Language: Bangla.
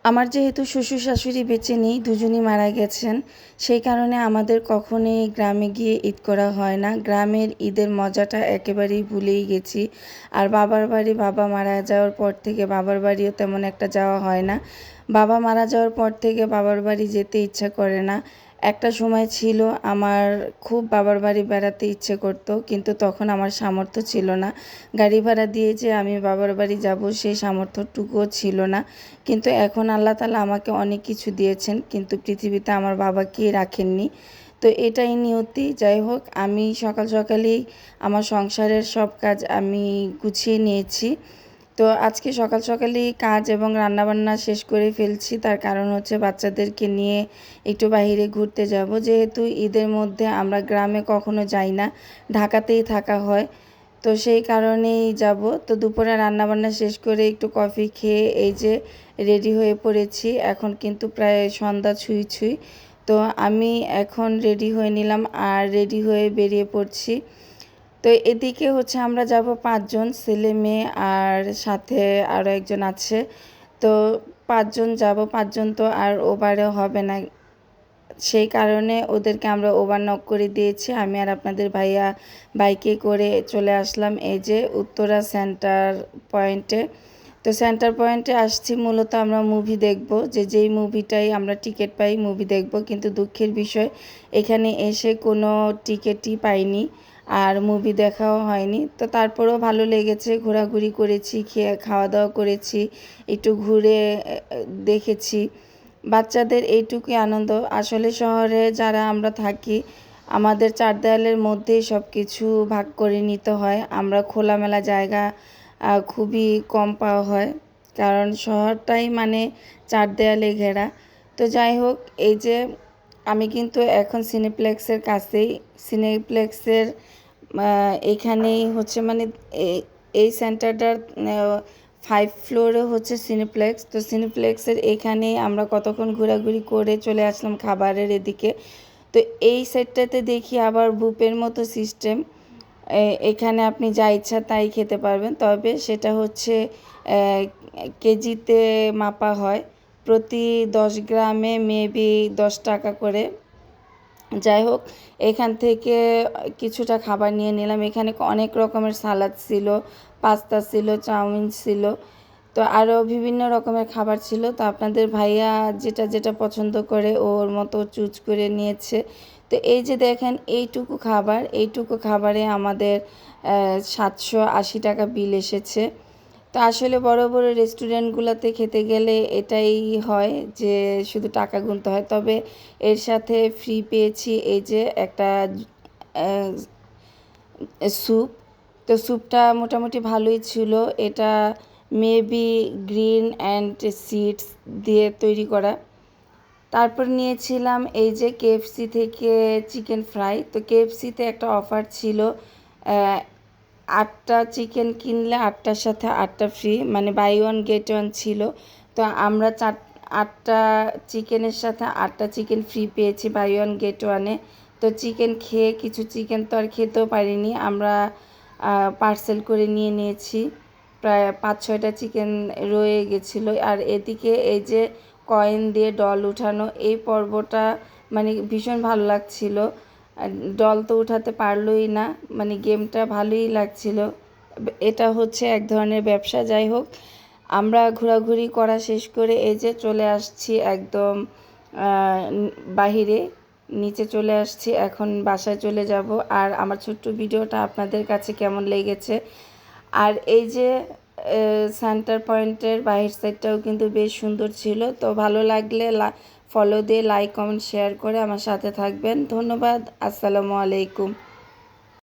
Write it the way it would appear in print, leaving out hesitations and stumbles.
আমার যেহেতু শ্বশুর শাশুড়ি বেঁচে নেই, দুজনই মারা গেছেন, সেই কারণে আমাদের কখনোই গ্রামে গিয়ে ঈদ করা হয় না। গ্রামের ঈদের মজাটা একেবারেই ভুলেই গেছি। আর বাবার বাড়ি, বাবা মারা যাওয়ার পর থেকে বাবার বাড়িও তেমন একটা যাওয়া হয় না। বাবা মারা যাওয়ার পর থেকে বাবার বাড়ি যেতে ইচ্ছা করে না। একটা সময় ছিল আমার খুব বাবার বাড়ি বেড়াতে ইচ্ছে করতো, কিন্তু তখন আমার সামর্থ্য ছিল না। গাড়ি ভাড়া দিয়ে যে আমি বাবার বাড়ি যাব সেই সামর্থ্যটুকুও ছিল না। কিন্তু এখন আল্লাহ তাআলা আমাকে অনেক কিছু দিয়েছেন, কিন্তু পৃথিবীতে আমার বাবাকেই রাখেননি। তো এটাই নিয়তি। যাই হোক, আমি সকাল সকালেই আমার সংসারের সব কাজ আমি গুছিয়ে নিয়েছি। তো আজকে সকাল সকালেই কাজ এবং রান্নাবান্না শেষ করে ফেলছি। তার কারণ হচ্ছে বাচ্চাদেরকে নিয়ে একটু বাইরে ঘুরতে যাব। যেহেতু ঈদের মধ্যে আমরা গ্রামে কখনো যাই না, ঢাকাতেই থাকা হয়। তো সেই কারণেই যাব। তো দুপুরে রান্নাবান্না শেষ করে একটু কফি খেয়ে এই যে রেডি হয়ে পড়েছি। এখন কিন্তু প্রায় সন্ধ্যা ছুঁই ছুঁই। তো আমি এখন রেডি হয়ে নিলাম আর রেডি হয়ে বেরিয়ে পড়ছি। তো এদিকে হচ্ছে আমরা যাব ৫ জন, ছেলে মেয়ে আর সাথে আরও একজন আছে। তো ৫ জন যাব, ৫ জন তো আর ওভারে হবে না। সেই কারণে ওদেরকে আমরা ওভারনক করে দিয়েছি। আমি আর আপনাদের ভাইয়া বাইকে করে চলে আসলাম এই যে উত্তরা সেন্টার পয়েন্টে। তো সেন্টার পয়েন্টে আসছি মূলত আমরা মুভি দেখব, যেই মুভিটাই আমরা টিকিট পাই মুভি দেখব। কিন্তু দুঃখের বিষয়, এখানে এসে কোনো টিকিটই পাইনি আর মুভি দেখাও হয়নি। তো তারপরেও ভালো লেগেছে, ঘোরাঘুরি করেছি, খাওয়া দাওয়া করেছি, একটু ঘুরে দেখেছি। বাচ্চাদের এইটুকুই আনন্দ। আসলে শহরে যারা আমরা থাকি, আমাদের চার দেয়ালের মধ্যেই সব কিছু ভাগ করে নিতে হয়। আমরা খোলামেলা জায়গা খুবই কম পাওয়া হয়, কারণ শহরটাই মানে চার দেয়ালে ঘেরা। তো যাই হোক, এই যে আমি কিন্তু এখন সিনেপ্লেক্সের কাছেই। সিনেপ্লেক্সের এখানেই হচ্ছে মানে এই সেন্টারটার 5 ফ্লোরে হচ্ছে সিনেপ্লেক্স। তো সিনেপ্লেক্সের এখানেই আমরা কতক্ষণ ঘোরাঘুরি করে চলে আসলাম খাবারের এদিকে। তো এই সেটটাতে দেখি আবার বুফের মতো সিস্টেম। এখানে আপনি যা ইচ্ছা তাই খেতে পারবেন, তবে সেটা হচ্ছে কেজিতে মাপা হয়। প্রতি 10 গ্রামে মেবি 10 টাকা করে। যাই হোক, এখান থেকে কিছুটা খাবার নিয়ে নিলাম। এখানে অনেক রকমের সালাদ ছিল, পাস্তা ছিল, চাউমিন ছিল, তো আরও বিভিন্ন রকমের খাবার ছিল। তো আপনাদের ভাইয়া যেটা যেটা পছন্দ করে ওর মতো চুজ করে নিয়েছে। তো এই যে দেখেন, এইটুকু খাবারে আমাদের 780 টাকা বিল এসেছে। তো আসলে বড় বড় রেস্টুরেন্টগুলোতে খেতে গেলে এটাই হয় যে শুধু টাকা গুনতে হয়। তবে এর সাথে ফ্রি পেয়েছি এই যে একটা স্যুপ। তো স্যুপটা মোটামুটি ভালোই ছিল। এটা মেবি গ্রিন অ্যান্ড সিডস দিয়ে তৈরি করা। তারপর নিয়েছিলাম এই যে কেএফসি থেকে চিকেন ফ্রাই। তো কেএফসিতে একটা অফার ছিল, 8টা চিকেন কিনলে 8টার সাথে 8টা ফ্রি, মানে বাই ওয়ান গেট ওয়ান ছিল। তো আমরা 8টা চিকেনের সাথে 8টা চিকেন ফ্রি পেয়েছি বাই ওয়ান গেট ওয়ানে। তো চিকেন খেয়ে কিছু চিকেন তো আর খেতেও পারিনি, আমরা পার্সেল করে নিয়ে নিয়েছি। প্রায় 5-6টা চিকেন রয়ে গেছিলো। আর এদিকে এই যে কয়েন দিয়ে ডল উঠানো, এই পর্বটা মানে ভীষণ ভালো লাগছিল। ডল তো উঠাতে পারলই না, মানে গেমটা ভালোই লাগছিল। এটা হচ্ছে এক ধরনের ব্যবসা। যাই হোক, আমরা ঘোরাঘুরি করা শেষ করে এই যে চলে আসছি একদম বাহিরে, নিচে চলে আসছি। এখন বাসায় চলে যাব। আর আমার ছোট্ট ভিডিওটা আপনাদের কাছে কেমন লেগেছে, আর এই যে সেন্টার পয়েন্টের বাহির সাইডটাও কিন্তু বেশ সুন্দর ছিল। তো ভালো লাগলে ফলো দিয়ে লাইক কমেন্ট শেয়ার করে আমার সাথে থাকবেন। ধন্যবাদ। আসসালামু আলাইকুম।